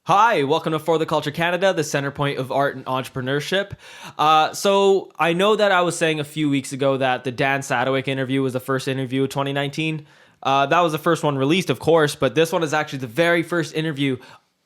Hi, welcome to For the Culture Canada, the center point of art and entrepreneurship. So I know that I was saying a few weeks ago that the Dan Sadowik interview was the first interview of 2019. That was the first one released, of course, but this one is actually the very first interview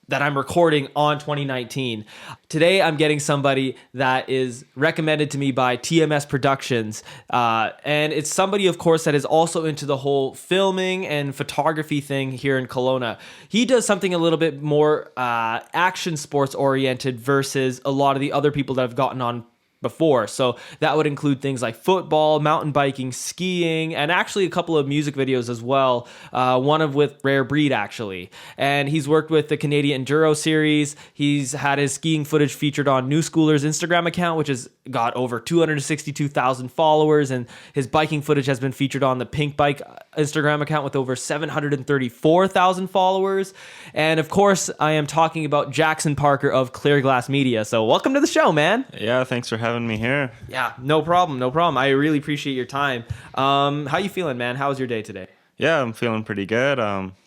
that I'm recording on 2019. Today, I'm getting somebody that is recommended to me by TMS Productions. And it's somebody, of course, that is also into the whole filming and photography thing here in Kelowna. He does something a little bit more action sports oriented versus a lot of the other people that have gotten on before. So that would include things like football, mountain biking, skiing, and actually a couple of music videos as well. One of with Rare Breed, actually. And he's worked with the Canadian Enduro series. He's had his skiing footage featured on NewSchoolers Instagram account, which has got over 262,000 followers. And his biking footage has been featured on the PinkBike Instagram account with over 734,000 followers. And of course, I am talking about Jackson Parker of Clear Glass Media. So welcome to the show, man. Yeah, thanks for having me here. Yeah, no problem. I really appreciate your time. How you feeling, man? How was your day today? Yeah, I'm feeling pretty good.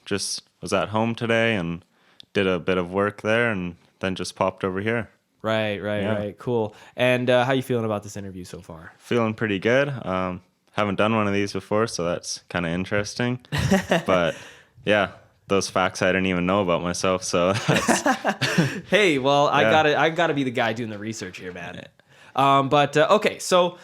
Just was at home today and did a bit of work there and then just popped over here. Right. Cool. And how you feeling about this interview so far? Feeling pretty good. Haven't done one of these before, so that's kind of interesting. But yeah, those facts I didn't even know about myself, so that's... Hey, well, Yeah. I gotta be the guy doing the research here, man. Okay, so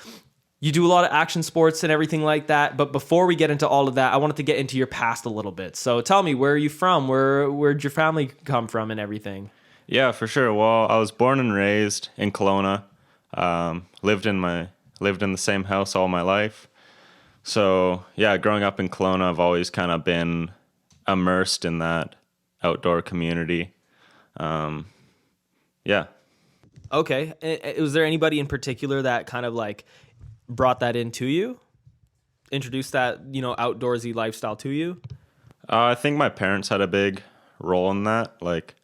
you do a lot of action sports and everything like that. But before we get into all of that, I wanted to get into your past a little bit. So tell me, where are you from? Where'd your family come from and everything? Yeah, for sure. Well, I was born and raised in Kelowna. Lived in the same house all my life. So yeah, growing up in Kelowna, I've always kind of been immersed in that outdoor community. Yeah. Okay. Was there anybody in particular that kind of like brought that into you? Introduced that, outdoorsy lifestyle to you? I think my parents had a big role in that. Like,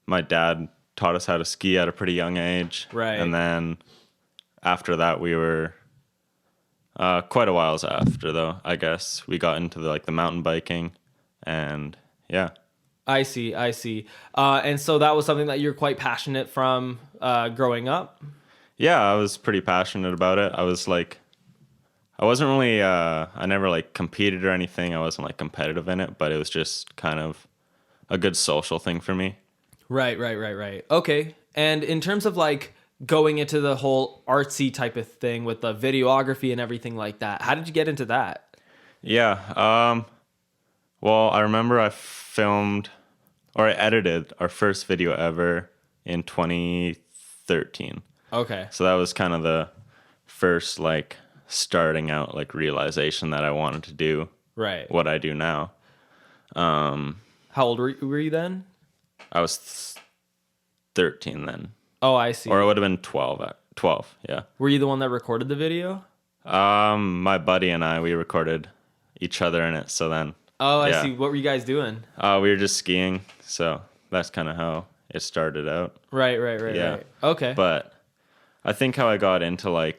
my dad taught us how to ski at a pretty young age. Right. And then after that, we were quite a while after, though, I guess. We got into the mountain biking and yeah. I see. And so that was something that you're quite passionate from growing up? Yeah, I was pretty passionate about it. I wasn't really, I never competed or anything. I wasn't competitive in it, but it was just kind of a good social thing for me. Right. Okay. And in terms of going into the whole artsy type of thing with the videography and everything like that, how did you get into that? Yeah. Well, I remember I filmed or I edited our first video ever in 2013. Okay. So that was kind of the first starting out realization that I wanted to do Right. what I do now. How old were you then? I was 13 then. Oh, I see. Or it would have been 12. 12, yeah. Were you the one that recorded the video? My buddy and we recorded each other in it. So then... Oh, I yeah. see. What were you guys doing? We were just skiing. So that's kind of how it started out. Right. Yeah. Right. Okay. But I think how I got into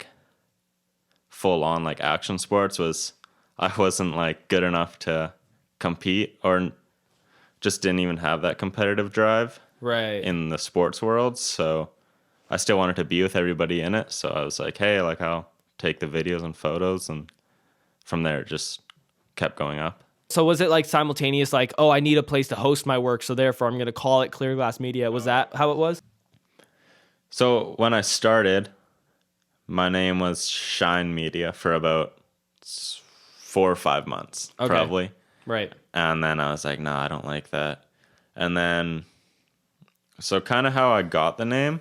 full on action sports was I wasn't good enough to compete or just didn't even have that competitive drive Right. in the sports world. So I still wanted to be with everybody in it. So I was like, hey, I'll take the videos and photos. And from there, it just kept going up. So was it simultaneous, oh, I need a place to host my work, so therefore I'm going to call it Clear Glass Media? Was that how it was? So when I started, my name was Shine Media for about 4 or 5 months, probably. Right. And then I was like, nah, I don't like that. And then, so kind of how I got the name,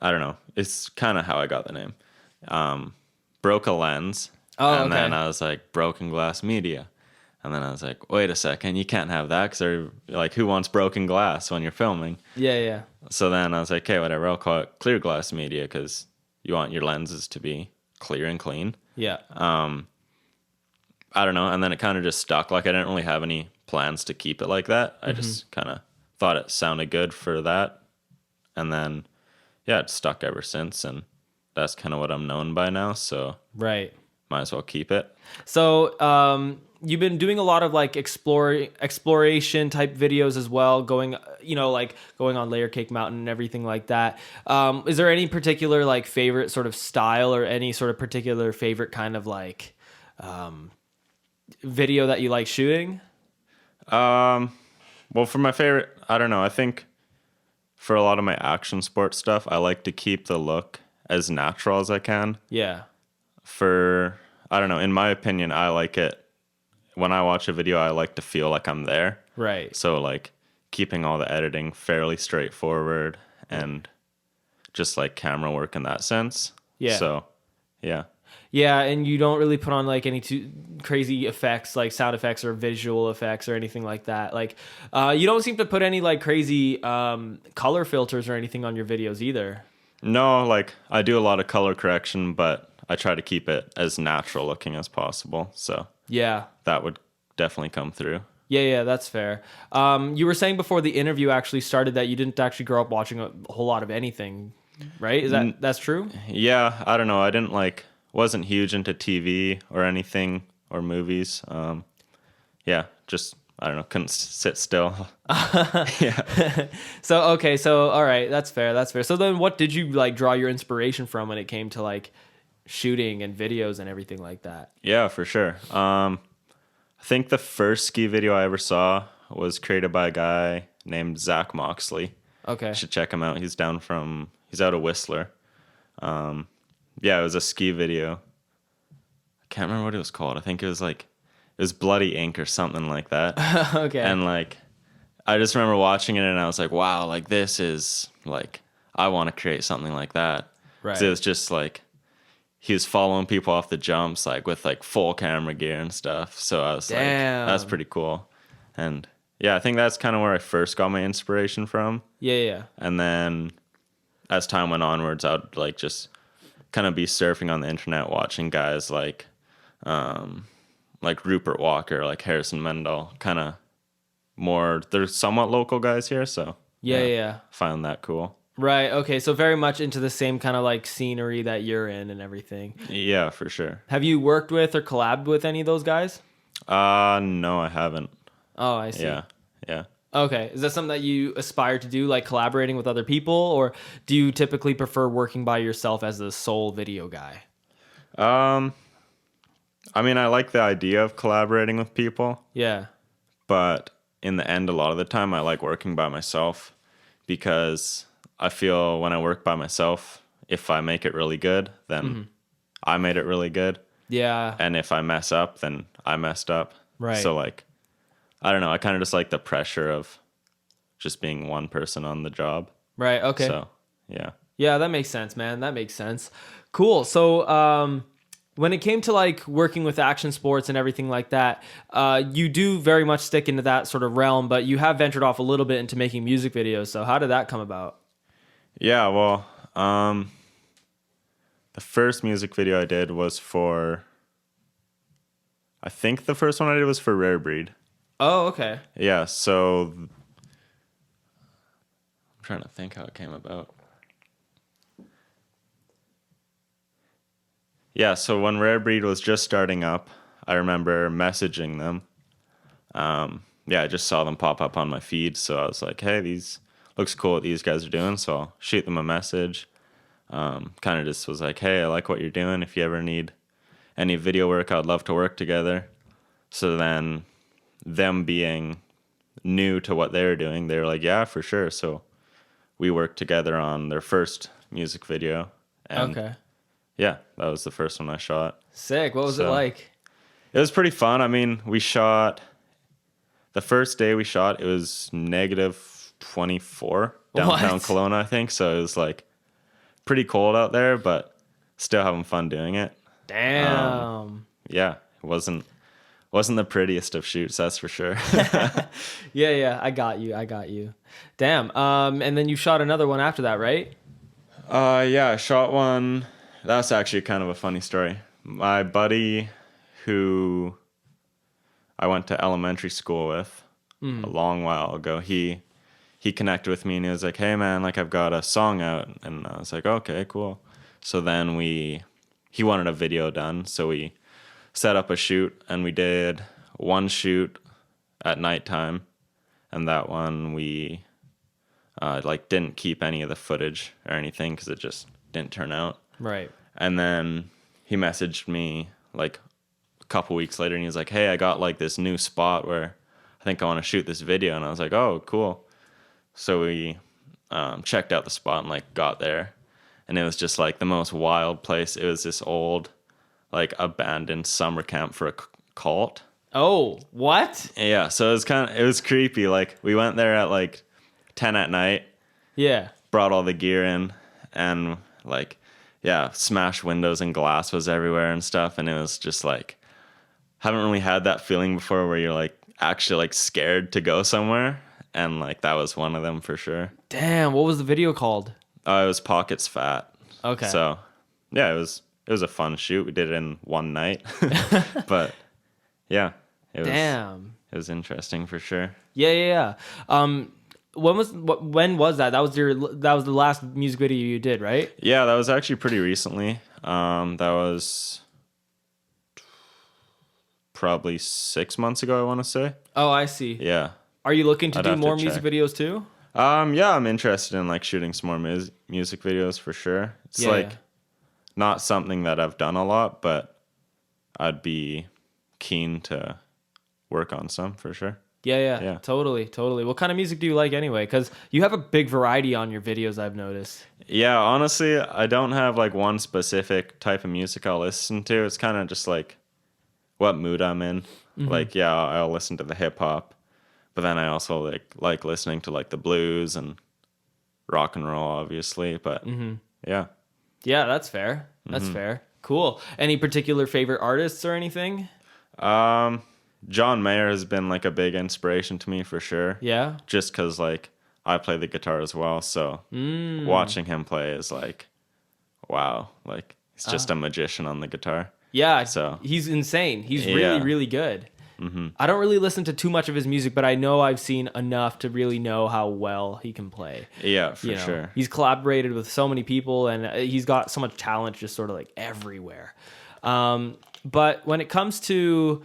I don't know. It's kind of how I got the name. Broke a lens. Oh, and okay. then I was like, Broken Glass Media. And then I was like, wait a second, you can't have that because they're who wants broken glass when you're filming? Yeah. So then I was like, okay, whatever, I'll call it Clear Glass Media because you want your lenses to be clear and clean. Yeah. I don't know. And then it kind of just stuck. I didn't really have any plans to keep it like that. I just kind of thought it sounded good for that. And then, yeah, it's stuck ever since. And that's kind of what I'm known by now. So Right. might as well keep it. So, you've been doing a lot of like exploration type videos as well, going, like going on Layer Cake Mountain and everything like that. Is there any particular like favorite sort of style or any sort of particular favorite kind of like video that you like shooting? Well, for my favorite, I don't know. I think for a lot of my action sports stuff, I like to keep the look as natural as I can. Yeah. I don't know, in my opinion, I like it. When I watch a video, I like to feel like I'm there. Right. So like keeping all the editing fairly straightforward and just like camera work in that sense. Yeah. So, yeah. Yeah, and you don't really put on like any too crazy effects, like sound effects or visual effects or anything like that. Like, you don't seem to put any like crazy color filters or anything on your videos either. No, like I do a lot of color correction, but I try to keep it as natural looking as possible. So Yeah. that would definitely come through. Yeah, that's fair. You were saying before the interview actually started that you didn't actually grow up watching a whole lot of anything, right? That's true? Yeah, I don't know. I didn't wasn't huge into TV or anything or movies. Yeah, just I don't know, couldn't sit still. Yeah. So all right, that's fair. That's fair. So then what did you like draw your inspiration from when it came to like shooting and videos and everything like that? Yeah, for sure. I think the first ski video I ever saw was created by a guy named Zach Moxley. Okay. You should check him out. He's out of Whistler. Yeah, it was a ski video. I can't remember what it was called. I think it was Bloody Ink or something like that. Okay. And like, I just remember watching it and I was like, wow, like this is like, I want to create something like that. Right. 'Cause it was just like, he was following people off the jumps, like with like full camera gear and stuff. So I was Damn. like, that's pretty cool. And yeah, I think that's kind of where I first got my inspiration from. Yeah. And then as time went onwards, I would like just kind of be surfing on the internet, watching guys like Rupert Walker, like Harrison Mendel, kind of more, they're somewhat local guys here. So Yeah. found that cool. Right. Okay. So very much into the same kind of like scenery that you're in and everything. Yeah, for sure. Have you worked with or collabed with any of those guys? No, I haven't. Oh, I see. Yeah. Okay. Is that something that you aspire to do, like collaborating with other people, or do you typically prefer working by yourself as the sole video guy? I mean, I like the idea of collaborating with people, Yeah. but in the end, a lot of the time, I like working by myself because I feel when I work by myself, if I make it really good, then I made it really good. Yeah. And if I mess up, then I messed up. Right. So like, I don't know. I kind of just like the pressure of just being one person on the job. Right. Okay. So yeah. Yeah, that makes sense, man. That makes sense. Cool. So, when it came to like working with action sports and everything like that, you do very much stick into that sort of realm, but you have ventured off a little bit into making music videos. So how did that come about? Yeah, well, the first music video I did was I think the first one I did was for Rare Breed. Oh, okay. Yeah, so I'm trying to think how it came about. Yeah, so when Rare Breed was just starting up, I remember messaging them. Yeah, I just saw them pop up on my feed, so I was like, hey, these looks cool what these guys are doing, so I'll shoot them a message. Kind of just was like, hey, I like what you're doing. If you ever need any video work, I'd love to work together. So then them being new to what they were doing, they were like, yeah, for sure. So we worked together on their first music video. And Okay. yeah, that was the first one I shot. Sick. What was it like? It was pretty fun. I mean, the first day we shot, it was negative 24 downtown What? Kelowna, I think. So it was like pretty cold out there, but still having fun doing it. Damn. Yeah, it wasn't the prettiest of shoots, that's for sure. Yeah. I got you. Damn. And then you shot another one after that, right? Yeah, I shot one. That's actually kind of a funny story. My buddy who I went to elementary school with a long while ago, he connected with me and he was like, hey man, like I've got a song out. And I was like, okay, cool. So then he wanted a video done. So we set up a shoot, and we did one shoot at nighttime, and that one we like didn't keep any of the footage or anything because it just didn't turn out. Right. And then he messaged me like a couple weeks later, and he was like, "Hey, I got like this new spot where I think I want to shoot this video." And I was like, "Oh, cool." So we checked out the spot and like got there, and it was just like the most wild place. It was this old, like abandoned summer camp for a cult. Oh, what? Yeah, so it was creepy. Like we went there at like 10 at night, Yeah. brought all the gear in, and like smashed windows and glass was everywhere and stuff, and it was just like haven't really had that feeling before where you're like actually like scared to go somewhere, and like that was one of them for sure. Damn, what was the video called? It was Pockets Fat. Okay. So yeah, it was a fun shoot. We did it in one night. But yeah, Damn. It was interesting for sure. Yeah. When was that? That was the last music video you did, right? Yeah, that was actually pretty recently. That was probably 6 months ago, I want to say. Oh, I see. Yeah. Are you looking to I'd do have to more music check. videos too? Yeah, I'm interested in like shooting some more music videos for sure. It's Yeah. not something that I've done a lot, but I'd be keen to work on some for sure. Yeah. Totally. What kind of music do you like anyway? Because you have a big variety on your videos, I've noticed. Yeah, honestly, I don't have like one specific type of music I'll listen to. It's kind of just like what mood I'm in. Mm-hmm. Like, yeah, I'll listen to the hip hop, but then I also like listening to like the blues and rock and roll, obviously. But yeah. Yeah, that's fair. That's fair. Cool. Any particular favorite artists or anything? John Mayer has been like a big inspiration to me for sure. Yeah. Just because like I play the guitar as well, so watching him play is like, wow, like he's just a magician on the guitar. Yeah. So he's insane. He's Yeah. really, really good. I don't really listen to too much of his music, but I know I've seen enough to really know how well he can play. Yeah, for You know, sure. He's collaborated with so many people, and he's got so much talent just sort of like everywhere. But when it comes to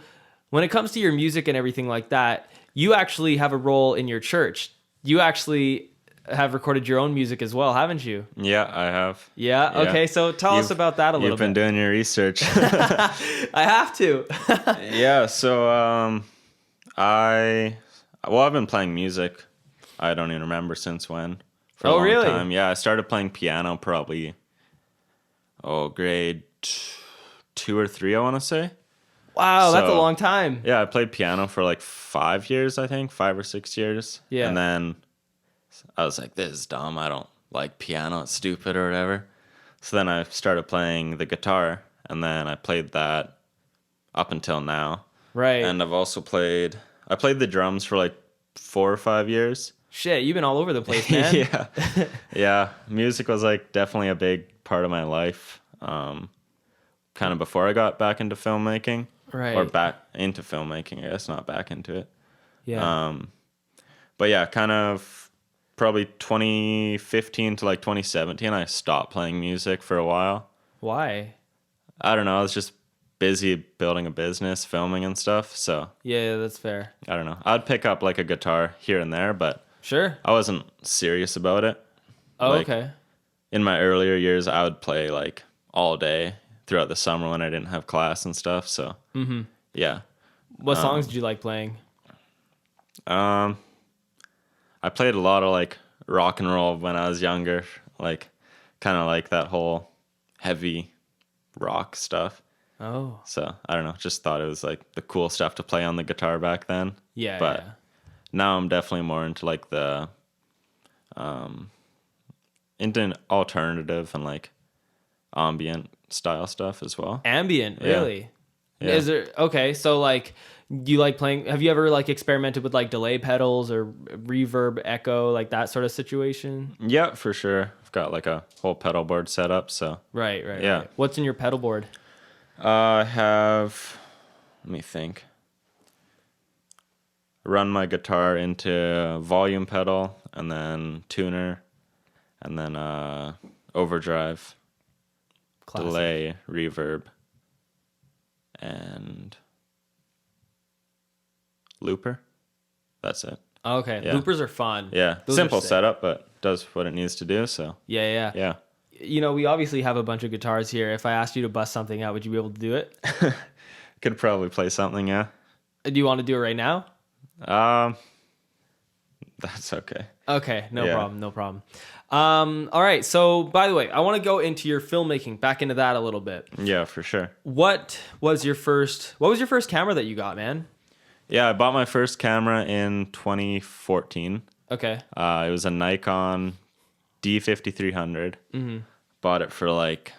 your music and everything like that, you actually have a role in your church. You actually have recorded your own music as well, haven't you? Yeah, I have. Yeah. Okay. So tell us about that a little You've been bit. doing your research. I have to. Yeah, so I've been playing music. I don't even remember since when. For a long really? time. Yeah, I started playing piano probably grade 2 or 3, I want to say. Wow, that's a So- long time. Yeah, I played piano for like 5 years, I think, 5 or 6 years. Yeah. And then I was like, this is dumb. I don't like piano. It's stupid or whatever. So then I started playing the guitar, and then I played that up until now. Right. And I played the drums for like 4 or 5 years. Shit, you've been all over the place, man. Yeah. Yeah. Music was like definitely a big part of my life. Kind of before I got back into filmmaking. Right. Or back into filmmaking, I guess, not back into it. Yeah. But yeah, kind of probably 2015 to like 2017, I stopped playing music for a while. Why? I don't know. I was just busy building a business, filming and stuff. So Yeah, that's fair. I don't know. I'd pick up like a guitar here and there, but Sure. I wasn't serious about it. Oh, Like, okay. In my earlier years, I would play like all day throughout the summer when I didn't have class and stuff. So yeah. What songs did you like playing? I played a lot of like rock and roll when I was younger, like kind of like that whole heavy rock stuff. Oh. So I don't know, just thought it was like the cool stuff to play on the guitar back then. Yeah. But yeah. now I'm definitely more into like the into alternative and like ambient style stuff as well. Ambient, Yeah. really? Yeah. Is there okay? So like, you like playing? Have you ever like experimented with like delay pedals or reverb, echo, like that sort of situation? Yeah, for sure. I've got like a whole pedal board set up, so Right. Yeah. Right. What's in your pedal board? I have, let me think. Run my guitar into a volume pedal, and then tuner, and then overdrive, Classic. delay, reverb, and looper. That's it. Okay, Yeah. loopers are fun. Yeah, Those are simple sick. setup, but does what it needs to do. So Yeah. yeah, You know, we obviously have a bunch of guitars here. If I asked you to bust something out, would you be able to do it? could probably play something. Yeah, Do you want to do it right now? that's okay. Okay, no Yeah. problem, no problem. All right. So, by the way, I want to go into your filmmaking, back into that a little bit. Yeah, for sure. What was your first camera that you got, man? Yeah, I bought my first camera in 2014. Okay. It was a Nikon D5300. Mm-hmm. Bought it for like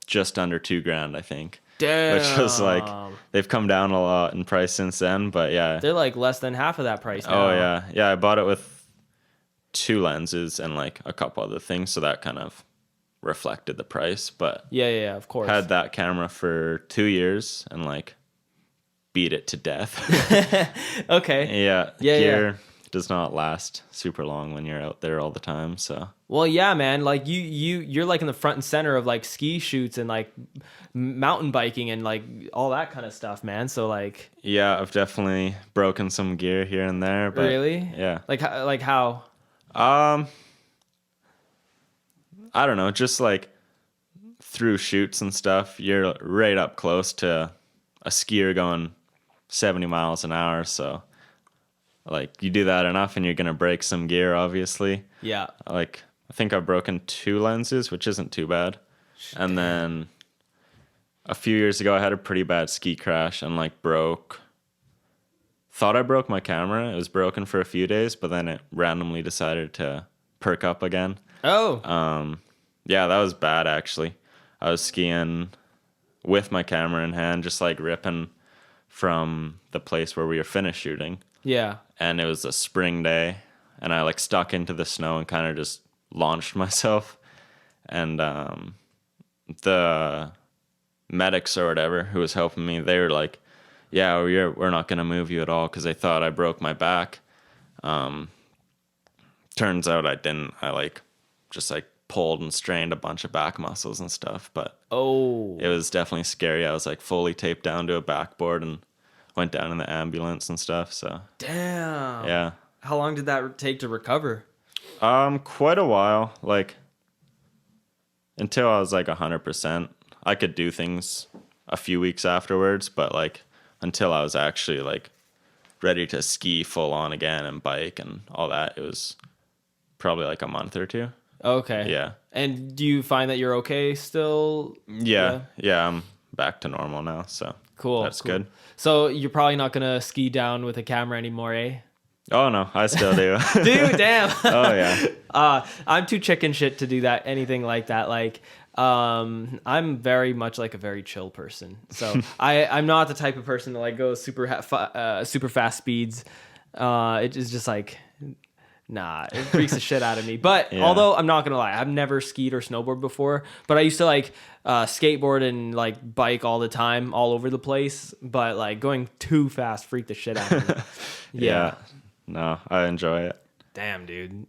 just under $2,000, I think. Damn. Which was like, they've come down a lot in price since then, but yeah. They're like less than half of that price now. Oh yeah. Yeah, I bought it with 2 lenses and like a couple other things, so that kind of reflected the price. But Yeah, of course. had that camera for 2 years and like beat it to death. Okay. Yeah. Yeah, Gear does not last super long when you're out there all the time. So Well, yeah, man. Like you're like in the front and center of like ski shoots and like mountain biking and like all that kind of stuff, man. So like, yeah, I've definitely broken some gear here and there. But really? Yeah. Like how? I don't know, just like through shoots and stuff, you're right up close to a skier going 70 miles an hour. So like you do that enough and you're going to break some gear, obviously. Yeah. Like I think I've broken 2 lenses, which isn't too bad. And then a few years ago, I had a pretty bad ski crash and like thought I broke my camera. It was broken for a few days, but then it randomly decided to perk up again. Oh. Yeah, that was bad actually. I was skiing with my camera in hand, just like ripping from the place where we were finished shooting. Yeah. And it was a spring day, and I like stuck into the snow and kind of just launched myself. And the medics or whatever who was helping me, they were like, yeah, we're not going to move you at all, because they thought I broke my back. Turns out I didn't. I like just like pulled and strained a bunch of back muscles and stuff, but Oh. it was definitely scary. I was like fully taped down to a backboard and went down in the ambulance and stuff. So Damn. yeah. How long did that take to recover? Quite a while. Like until I was like 100%. I could do things a few weeks afterwards, but like until I was actually like ready to ski full on again and bike and all that, it was probably like a month or 2. Okay. Yeah. And do you find that you're okay still? Yeah, I'm back to normal now, so Cool. that's cool. good. So you're probably not gonna ski down with a camera anymore, eh? Oh no, I still do. Dude, damn. Oh yeah. I'm too chicken shit to do that. Anything like that. Like, I'm very much like a very chill person. So I'm not the type of person that like goes super fast speeds. It is just like, nah, it freaks the shit out of me. But Yeah. although I'm not gonna lie, I've never skied or snowboarded before, but I used to like skateboard and like bike all the time, all over the place. But like going too fast freaked the shit out of me. Yeah. No, I enjoy it. Damn, dude.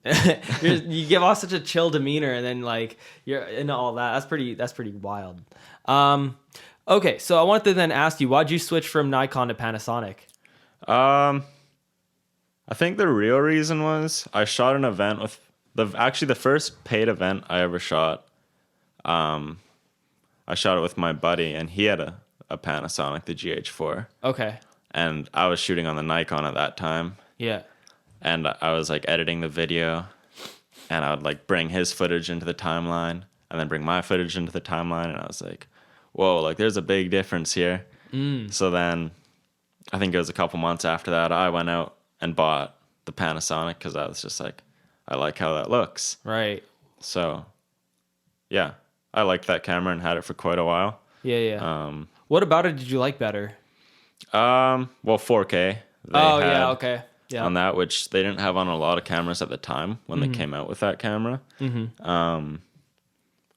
You give off such a chill demeanor, and then like you're into all that. That's pretty wild. Okay, so I wanted to then ask you, why'd you switch from Nikon to Panasonic? I think the real reason was I shot an event with the first paid event I ever shot. I shot it with my buddy, and he had a Panasonic, the GH4, Okay. and I was shooting on the Nikon at that time. Yeah. And I was like editing the video, and I would like bring his footage into the timeline and then bring my footage into the timeline. And I was like, whoa, like there's a big difference here. So then I think it was a couple months after that, I went out and bought the Panasonic because I was just like, I like how that looks. Right. So yeah, I liked that camera and had it for quite a while. Yeah. What about it did you like better? Well, 4K. They Oh, had yeah, okay. Yeah. on that, which they didn't have on a lot of cameras at the time when they came out with that camera.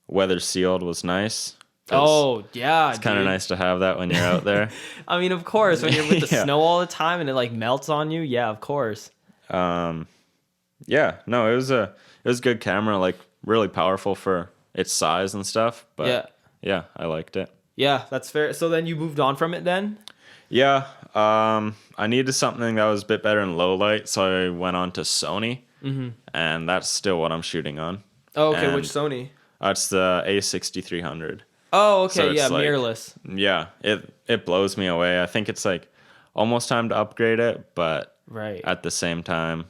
Weather sealed was nice. Oh, yeah. It's kind of nice to have that when you're out there. I mean, of course, when you're with the Yeah. snow all the time and it like melts on you. Yeah, of course. Yeah, no, it was a good camera, like really powerful for its size and stuff. But yeah, I liked it. Yeah, that's fair. So then you moved on from it then? Yeah, I needed something that was a bit better in low light, so I went on to Sony, and that's still what I'm shooting on. Oh, okay. Which And Sony? that's the A6300. Oh, okay. So Yeah, it's like, mirrorless. yeah, it blows me away. I think it's like almost time to upgrade it, but Right. at the same time,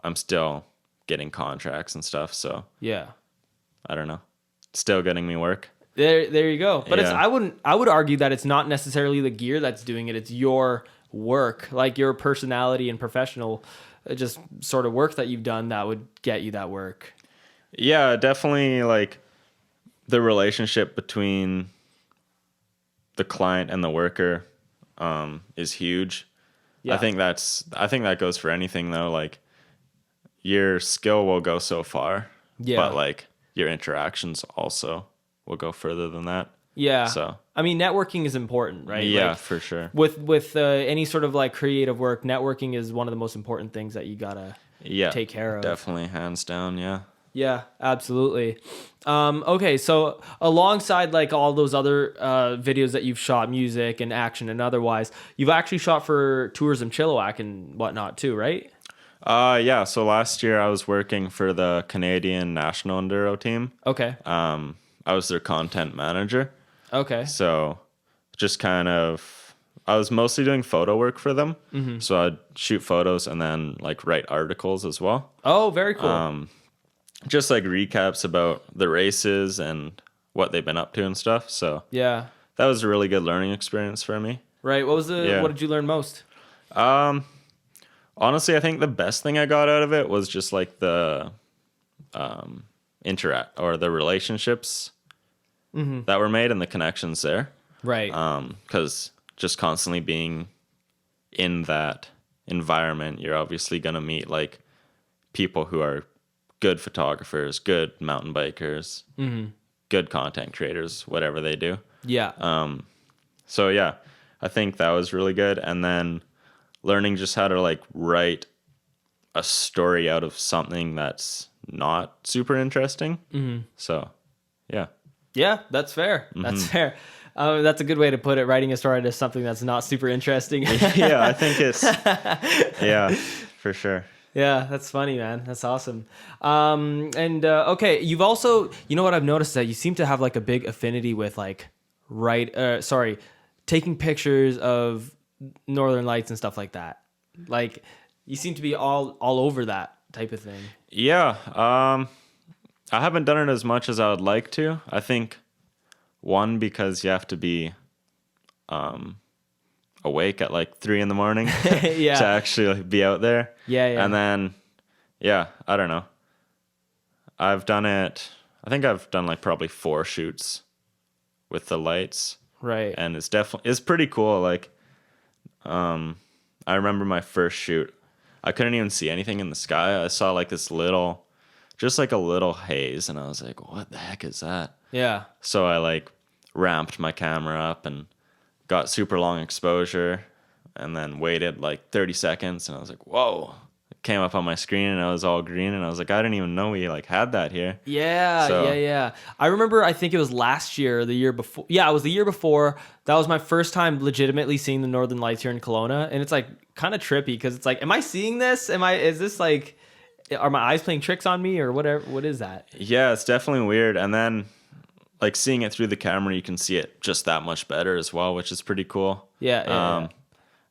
I'm still getting contracts and stuff, so Yeah. I don't know. Still getting me work. There you go. But it's Yeah. I would argue that it's not necessarily the gear that's doing it. It's your work, like your personality and professional, just sort of work that you've done that would get you that work. Yeah, definitely like the relationship between the client and the worker is huge. Yeah. I think that goes for anything though. Like your skill will go so far, Yeah. but like your interactions also will go further than that. Yeah. So I mean, networking is important, right? yeah, Like, for sure. with any sort of like creative work, networking is one of the most important things that you gotta Yeah, take care of. definitely, hands down. Yeah. Yeah, absolutely. Okay, so alongside like all those other videos that you've shot, music and action and otherwise, you've actually shot for Tourism Chilliwack and whatnot too, right? Yeah. So last year I was working for the Canadian National Enduro team. Okay. I was their content manager. Okay. So just kind of, I was mostly doing photo work for them. So I'd shoot photos and then like write articles as well. Oh, very cool. Just like recaps about the races and what they've been up to and stuff. So Yeah. that was a really good learning experience for me. Right. What did you learn most? Honestly, I think the best thing I got out of it was just like the interact or the relationships that were made and the connections there. Right. Because just constantly being in that environment, you're obviously going to meet like people who are good photographers, good mountain bikers, good content creators, whatever they do. Yeah. So yeah, I think that was really good. And then learning just how to like write a story out of something that's not super interesting. So yeah. Yeah, that's fair. That's fair. That's a good way to put it. Writing a story to something that's not super interesting. Yeah, I think it's, yeah, for sure. Yeah, that's funny, man. That's awesome. Okay, you've also, you know what I've noticed, that you seem to have like a big affinity with like taking pictures of Northern Lights and stuff like that. Like you seem to be all over that type of thing. Yeah, I haven't done it as much as I would like to. I think one, because you have to be awake at like 3 a.m. Yeah. to actually like, be out there. Yeah. And then, yeah, I don't know. I think I've done like probably 4 shoots with the lights. Right. And it's pretty cool. Like, I remember my first shoot, I couldn't even see anything in the sky. I saw like just like a little haze, and I was like, what the heck is that? Yeah. So I like ramped my camera up and got super long exposure, and then waited like 30 seconds, and I was like, whoa. It came up on my screen and I was all green, and I was like, I didn't even know we like had that here. Yeah, So- yeah. I remember, I think it was last year, or the year before. Yeah, it was the year before. That was my first time legitimately seeing the Northern Lights here in Kelowna. And it's like kind of trippy because it's like, am I seeing this? Is this like, are my eyes playing tricks on me or whatever? What is that? Yeah, it's definitely weird. And then like seeing it through the camera, you can see it just that much better as well, which is pretty cool. Yeah.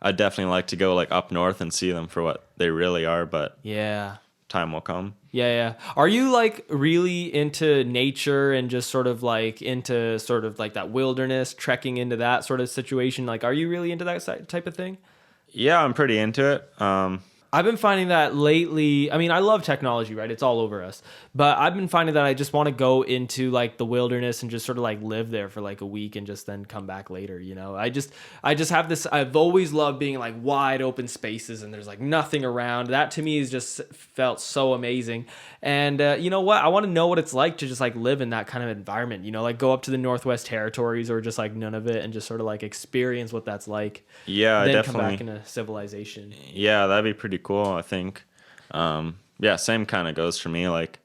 I'd definitely like to go like up north and see them for what they really are, but Yeah. time will come. Yeah. Are you like really into nature and just sort of like into sort of like that wilderness, trekking into that sort of situation? Like, are you really into that type of thing? Yeah, I'm pretty into it. I've been finding that lately. I mean, I love technology, right? It's all over us. But I've been finding that I just want to go into like the wilderness and just sort of like live there for like a week and just then come back later, you know? I just have this, I've always loved being like wide open spaces and there's like nothing around. That to me is just felt so amazing. And you know what? I want to know what it's like to just like live in that kind of environment, you know, like go up to the Northwest Territories or just like none of it and just sort of like experience what that's like. Yeah, then definitely. come back into civilization. Yeah, that'd be pretty cool, I think. Yeah, same kind of goes for me. Like,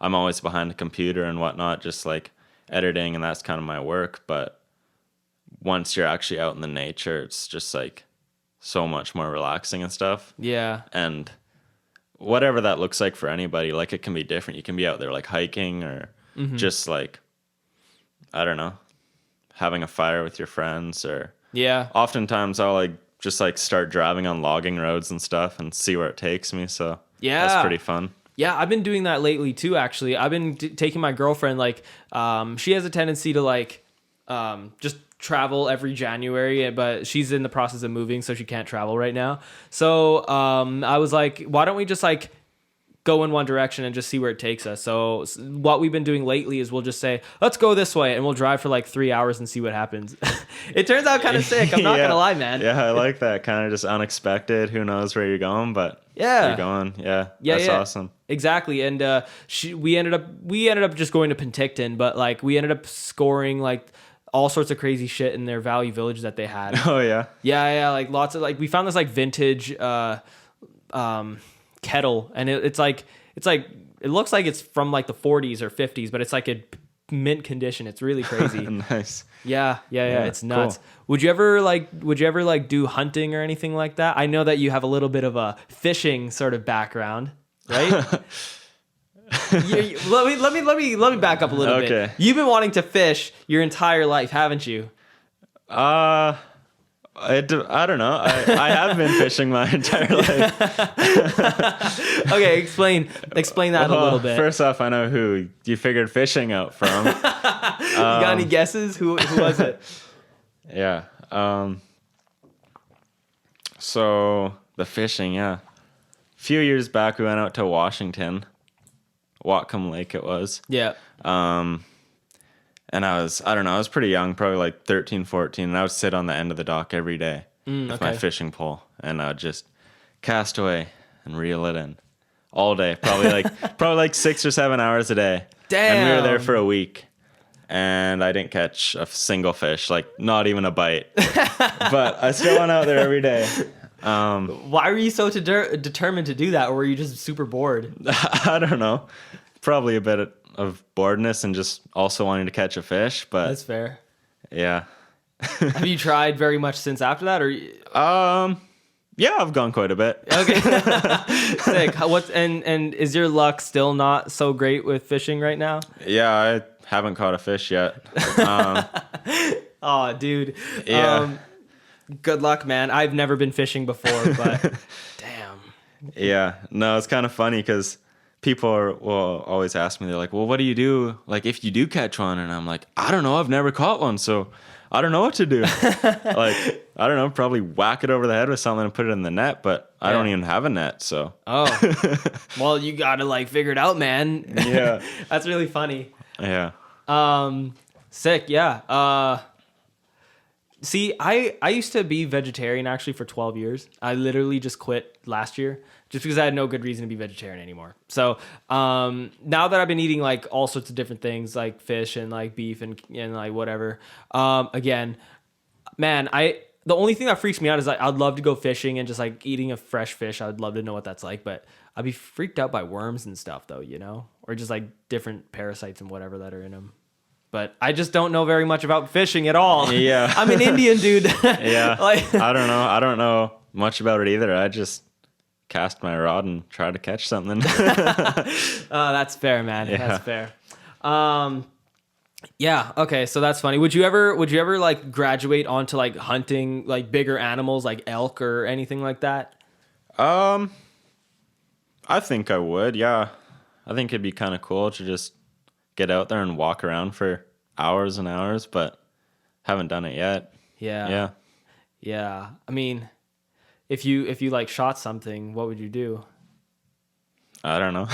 I'm always behind the computer and whatnot, just like editing, and that's kind of my work. But once you're actually out in the nature, it's just like so much more relaxing and stuff. Yeah. And whatever that looks like for anybody, like it can be different. You can be out there like hiking or just like, I don't know, having a fire with your friends, or Yeah. oftentimes I'll like just like start driving on logging roads and stuff and see where it takes me. So Yeah. that's pretty fun. Yeah, I've been doing that lately too, actually. I've been taking my girlfriend, like, she has a tendency to, like, just travel every January, but she's in the process of moving, so she can't travel right now. So I was like, why don't we just, like, go in one direction and just see where it takes us? So what we've been doing lately is we'll just say, let's go this way, and we'll drive for like 3 hours and see what happens. It turns out kind of sick. I'm not Yeah. gonna lie, man. Yeah, I like that. Kind of just unexpected. Who knows where you're going, but Yeah. you're going. Yeah, Yeah, that's yeah. awesome. Exactly. And we ended up just going to Penticton, but like we ended up scoring like all sorts of crazy shit in their Valley Village that they had. Oh yeah. Yeah, like lots of, like, we found this like vintage kettle, and it's like it looks like it's from like the 40s or 50s, but it's like a mint condition. It's really crazy. Nice. Yeah, it's nuts. Cool. Would you ever like do hunting or anything like that? I know that you have a little bit of a fishing sort of background, right? Let me back up a little bit. Okay. You've been wanting to fish your entire life, haven't you? I don't know. I have been fishing my entire life. Okay, explain that a little bit. First off, I know who you figured fishing out from. You got any guesses? Who was it? Yeah. So the fishing, yeah. A few years back, we went out to Washington, Whatcom Lake it was. Yeah. And I was pretty young, probably like 13, 14, and I would sit on the end of the dock every day with my fishing pole, and I would just cast away and reel it in all day, probably like 6 or 7 hours a day. Damn. And we were there for a week, and I didn't catch a single fish, like not even a bite. But I still went out there every day. Why were you so determined to do that, or were you just super bored? I don't know. Probably a bit of boredness and just also wanting to catch a fish, but That's fair. yeah. Have you tried very much since after that, or? Yeah, I've gone quite a bit. Okay. Sick. And is your luck still not so great with fishing right now? Yeah, I haven't caught a fish yet. Oh, dude. Yeah. Good luck, man. I've never been fishing before, but damn. Yeah. No, it's kind of funny because people will always ask me, they're like, well, what do you do? Like, if you do catch one? And I'm like, I don't know. I've never caught one, so I don't know what to do. Like, I don't know, probably whack it over the head with something and put it in the net, but I don't even have a net, so. Oh. Well, you got to like figure it out, man. Yeah. That's really funny. Yeah. Sick. Yeah. See, I used to be vegetarian actually for 12 years. I literally just quit last year just because I had no good reason to be vegetarian anymore. So now that I've been eating like all sorts of different things like fish and like beef and like whatever, again, man, the only thing that freaks me out is like I'd love to go fishing and just like eating a fresh fish. I'd love to know what that's like, but I'd be freaked out by worms and stuff though, you know, or just like different parasites and whatever that are in them. But I just don't know very much about fishing at all. Yeah. I'm an Indian dude. Yeah. Like, I don't know. I don't know much about it either. I just cast my rod and try to catch something. that's fair, man. Yeah. That's fair. Yeah. Okay. So that's funny. Would you ever like graduate onto like hunting like bigger animals like elk or anything like that? I think I would. Yeah. I think it'd be kind of cool to just get out there and walk around for hours and hours, but haven't done it yet. Yeah. Yeah. Yeah. I mean, if you like shot something, what would you do? I don't know.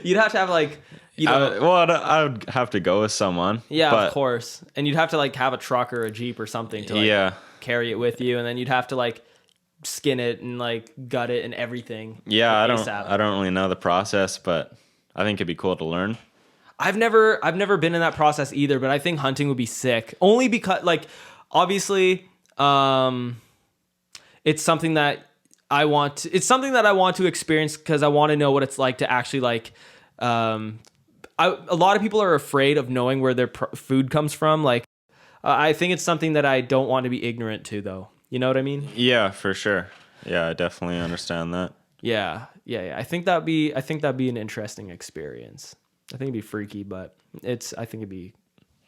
You'd have to have like, you know. I would have to go with someone. Yeah, but, of course. And you'd have to like have a truck or a Jeep or something to like carry it with you, and then you'd have to like skin it and like gut it and everything. Yeah, like, I don't really know the process, but I think it'd be cool to learn. I've never been in that process either, but I think hunting would be sick. Only because like obviously it's something that I want to experience because I want to know what it's like to actually like a lot of people are afraid of knowing where their food comes from. Like I think it's something that I don't want to be ignorant to, though. You know what I mean? Yeah, for sure. Yeah, I definitely understand that. Yeah. I think that'd be an interesting experience. I think it'd be freaky, but I think it'd be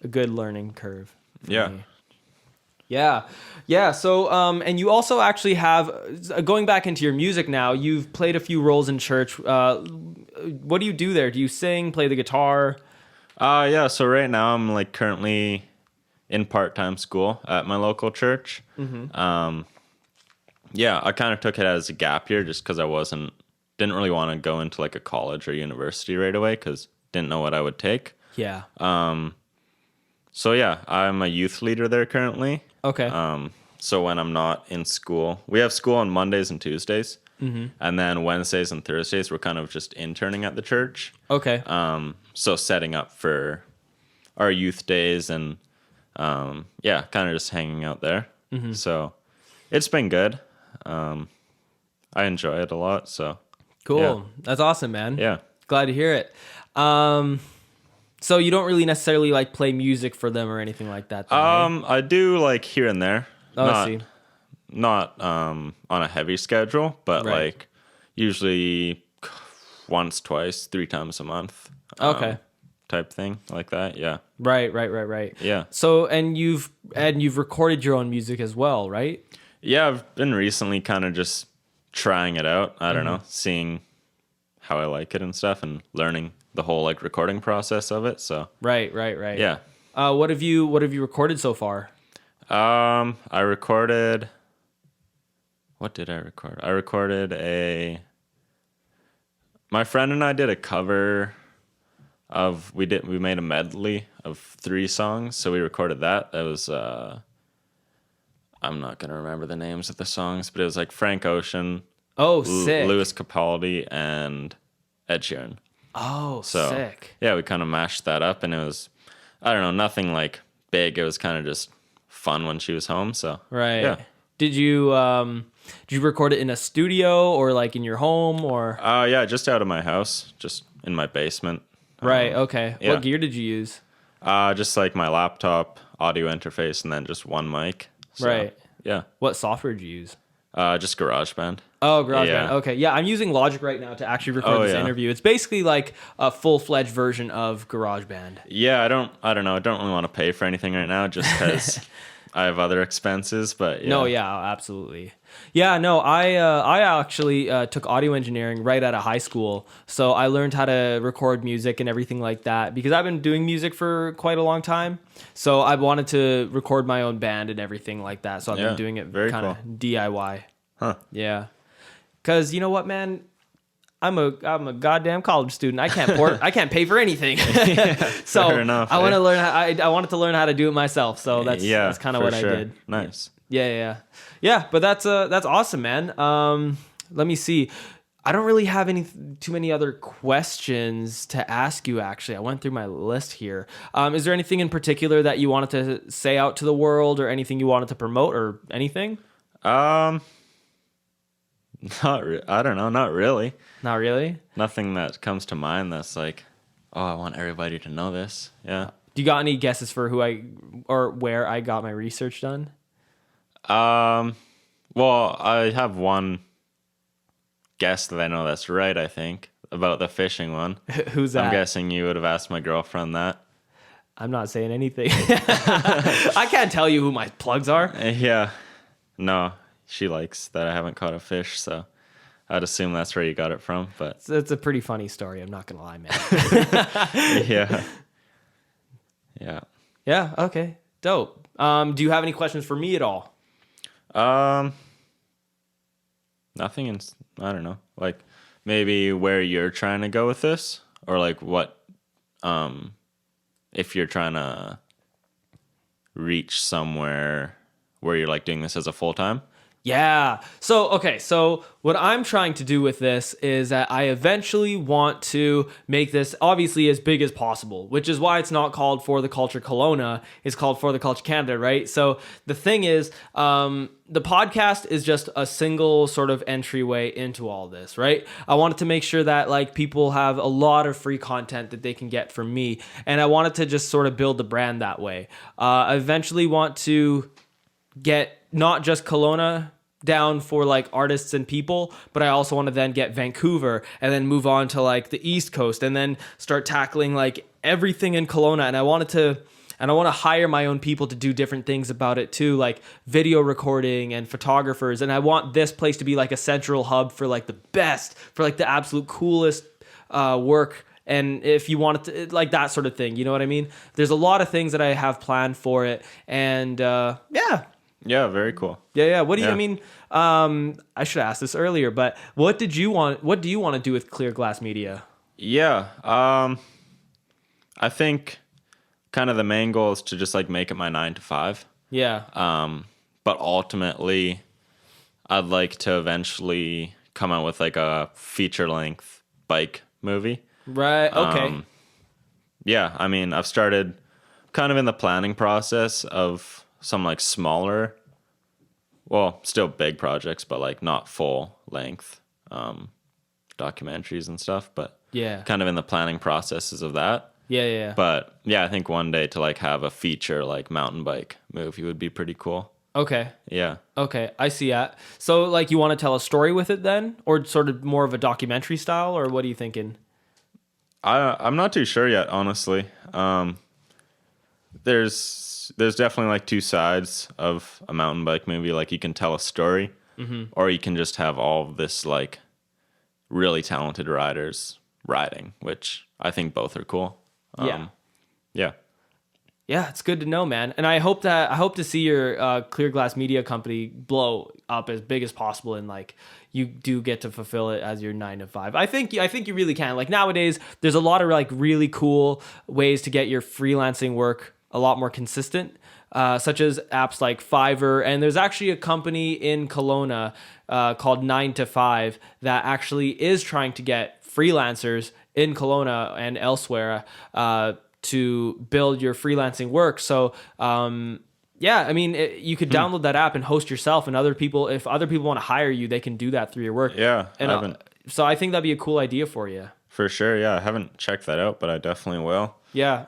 a good learning curve for Yeah. me. Yeah. So, and you also actually have, going back into your music now, you've played a few roles in church. What do you do there? Do you sing, play the guitar? Yeah, so right now I'm like currently in part-time school at my local church. Yeah, I kind of took it as a gap year just because didn't really want to go into like a college or university right away because didn't know what I would take. Yeah. So yeah, I'm a youth leader there currently. Okay. So when I'm not in school, we have school on Mondays and Tuesdays. And then Wednesdays and Thursdays, we're kind of just interning at the church. Okay. So setting up for our youth days and, yeah, kind of just hanging out there. So it's been good. I enjoy it a lot. So Cool. yeah. That's awesome, man. Yeah. Glad to hear it. So you don't really necessarily like play music for them or anything like that, then, eh? I do like here and there. Oh, I see. Not on a heavy schedule, but Right. like usually once, twice, 3 times a month. Okay. Type thing like that. Yeah. Right. Yeah. So, and you've recorded your own music as well, right? Yeah. I've been recently kind of just trying it out. I don't know, seeing how I like it and stuff and learning the whole like recording process of it. So Right. yeah. What have you recorded so far? I recorded. What did I record? I recorded my friend and I did a cover of, we made a medley of 3 songs. So we recorded that. That was, I'm not going to remember the names of the songs, but it was like Frank Ocean, Oh, sick. Louis Capaldi, and Ed Sheeran. Oh, So sick. yeah, we kind of mashed that up and it was, I don't know, nothing like big. It was kind of just fun when she was home. So Right. yeah. Did you record it in a studio or like in your home or? Yeah, just out of my house, just in my basement. Right. Okay. yeah. What gear did you use? Just like my laptop, audio interface, and then just one mic. So, Right. Yeah. What software did you use? Just GarageBand. Oh, GarageBand. Yeah. Okay. Yeah, I'm using Logic right now to actually record Oh, this yeah. interview. It's basically like a full-fledged version of GarageBand. Yeah, I don't know. I don't really want to pay for anything right now just because I have other expenses. But yeah. No, yeah, absolutely. Yeah, no, I actually took audio engineering right out of high school, so I learned how to record music and everything like that because I've been doing music for quite a long time. So I wanted to record my own band and everything like that. So I've Yeah, been doing it very kind of cool. DIY. Huh. Yeah, because you know what, man. I'm a goddamn college student. I can't pay for anything. So fair enough, I want eh? to learn. I wanted to learn how to do it myself. So that's kind of for what sure. I did. Nice. Yeah. But that's awesome, man. Let me see. I don't really have too many other questions to ask you. Actually, I went through my list here. Is there anything in particular that you wanted to say out to the world, or anything you wanted to promote, or anything? I don't know. Not really. Not really. Nothing that comes to mind that's like, oh, I want everybody to know this. Yeah. Do you got any guesses for where I got my research done? Well, I have one guess that I know that's right, I think, about the fishing one. Who's that? I'm guessing you would have asked my girlfriend that. I'm not saying anything. I can't tell you who my plugs are. Yeah. No, she likes that I haven't caught a fish, so I'd assume that's where you got it from, but It's a pretty funny story. I'm not going to lie, man. yeah. Yeah. Yeah. Okay. Dope. Do you have any questions for me at all? Nothing I don't know. Like maybe where you're trying to go with this, or like what if you're trying to reach somewhere where you're like doing this as a full time. Yeah. So what I'm trying to do with this is that I eventually want to make this obviously as big as possible, which is why it's not called For the Culture Kelowna. It's called For the Culture Canada, right? So the thing is, the podcast is just a single sort of entryway into all this, right? I wanted to make sure that like people have a lot of free content that they can get from me, and I wanted to just sort of build the brand that way. I eventually want to get not just Kelowna down for like artists and people, but I also want to then get Vancouver and then move on to like the East Coast and then start tackling like everything in Kelowna. And I want to hire my own people to do different things about it too, like video recording and photographers. And I want this place to be like a central hub for like the best, for like the absolute coolest work. And if you want it to, like that sort of thing, you know what I mean? There's a lot of things that I have planned for it. And yeah. Yeah, very cool. Yeah. What do you, I mean, I should ask this earlier, but what do you want to do with Clear Glass Media? Yeah. I think kind of the main goal is to just like make it my 9 to 5. Yeah. But ultimately I'd like to eventually come out with like a feature length bike movie. Right. Okay. Yeah. I mean, I've started kind of in the planning process of some like smaller, well, still big projects, but like not full length documentaries and stuff, but yeah, kind of in the planning processes of that. Yeah. But yeah, I think one day to like have a feature like mountain bike movie would be pretty cool. Okay. Yeah. Okay, I see that. So like you want to tell a story with it then, or sort of more of a documentary style, or what are you thinking? I'm not too sure yet, honestly. There's definitely like two sides of a mountain bike movie. Like you can tell a story, or you can just have all of this like really talented riders riding, which I think both are cool. Yeah. Yeah, it's good to know, man. And I hope to see your Clear Glass Media company blow up as big as possible, and like you do get to fulfill it as your 9 to 5. I think you really can. Like nowadays, there's a lot of like really cool ways to get your freelancing work a lot more consistent, such as apps like Fiverr. And there's actually a company in Kelowna called 9 to 5 that actually is trying to get freelancers in Kelowna and elsewhere to build your freelancing work. So yeah, I mean, you could download that app and host yourself, and if other people want to hire you, they can do that through your work. Yeah, and so I think that'd be a cool idea for you. For sure, yeah. I haven't checked that out, but I definitely will. Yeah.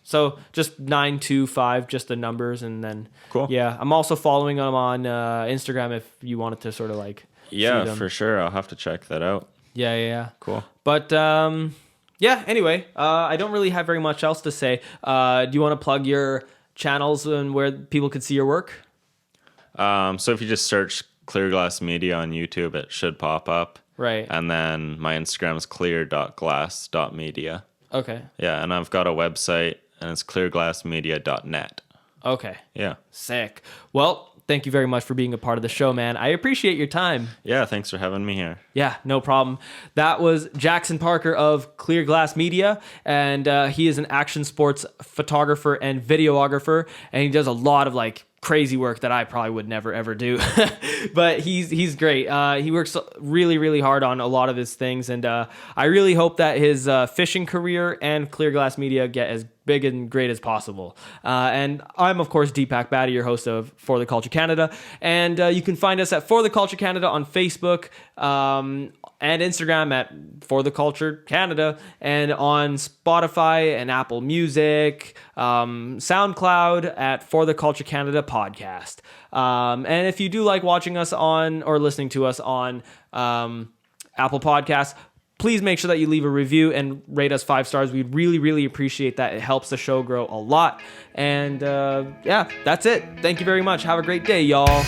So just 925, just the numbers, and then cool. Yeah, I'm also following them on Instagram if you wanted to sort of like see them. For sure. I'll have to check that out. Yeah. Cool. But yeah. Anyway, I don't really have very much else to say. Do you want to plug your channels and where people could see your work? So if you just search Clear Glass Media on YouTube, it should pop up. Right. And then my Instagram is clear.glass.media. Okay. Yeah, and I've got a website, and it's clearglassmedia.net. Okay. Yeah. Sick. Well, thank you very much for being a part of the show, man. I appreciate your time. Yeah, thanks for having me here. Yeah, no problem. That was Jackson Parker of Clear Glass Media, and he is an action sports photographer and videographer, and he does a lot of like crazy work that I probably would never ever do. But he's great. He works really, really hard on a lot of his things, and I really hope that his fishing career and Clear Glass Media get as big and great as possible. And I'm, of course, Deepak Batty, your host of For the Culture Canada. And you can find us at For the Culture Canada on Facebook and Instagram at For the Culture Canada, and on Spotify and Apple Music, SoundCloud at For the Culture Canada Podcast. And if you do like watching us on or listening to us on Apple Podcasts, please make sure that you leave a review and rate us 5 stars. We'd really, really appreciate that. It helps the show grow a lot. And yeah, that's it. Thank you very much. Have a great day, y'all.